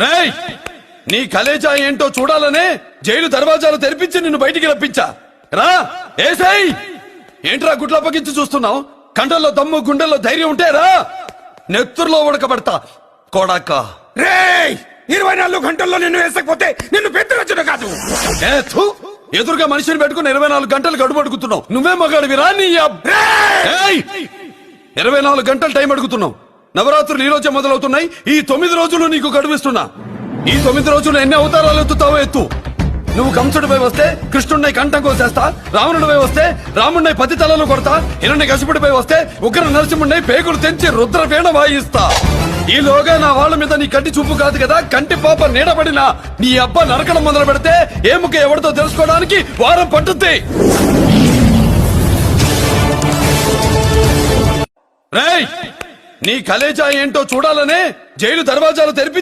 రేయ్, నీ కలేజా ఏంటో చూడాలనే జైలు దర్వాజాలు తెరిపించి నిన్ను బయటికి రప్పించా. రా ఏసై. ఏంట్రా గుడ్ల పగించి చూస్తున్నావు? కండల్లో దమ్ము గుండెల్లో ధైర్యం ఉంటే రా, నెత్తురులో ఉడకబడతా కొడాక. రేయ్, 24 గంటల్లో నిన్ను వేసకపోతే నిన్ను పెద్దరచ్చును కాదు. ఎదురుగా మనిషిని పెట్టుకుని 24 గంటలు గడుపు అడుగుతున్నావు. నువ్వే మగాడివిరా నీ 24 గంటలు టైం అడుగుతున్నావు. నవరాత్రులు ఈ రోజే మొదలవుతున్నాయి. ఈ 9 రోజులు నీకు గడువిస్తున్నా. ఈ 9 రోజులు ఎన్ని అవతారాలు ఎత్తుతావో ఎత్తు. నువ్వు కంసుడిపై వస్తే కృష్ణుడిని కంఠం కోసేస్తా, రావణుడిపై వస్తే రాముడిని 10 తలలు కొడతా, హిరణ్య కశిపుడిపై వస్తే ఉగ్ర నరసింహుడిని పేగులు తెంచి రుద్రవీణ వాయిస్తా. ఈలోగా నా వాళ్ళ మీద నీ కంటి చూపు కాదు కదా, కంటి పాప నీడబడిన నీ అబ్బ నరకడం మొదలు పెడితే ఏముక ఎవరితో తెలుసుకోవడానికి వారం పట్టుద్ది. రేయ్, నీ కలేజా ఏంటో చూడాలనే జైలు దర్వాజాలు తెరిపి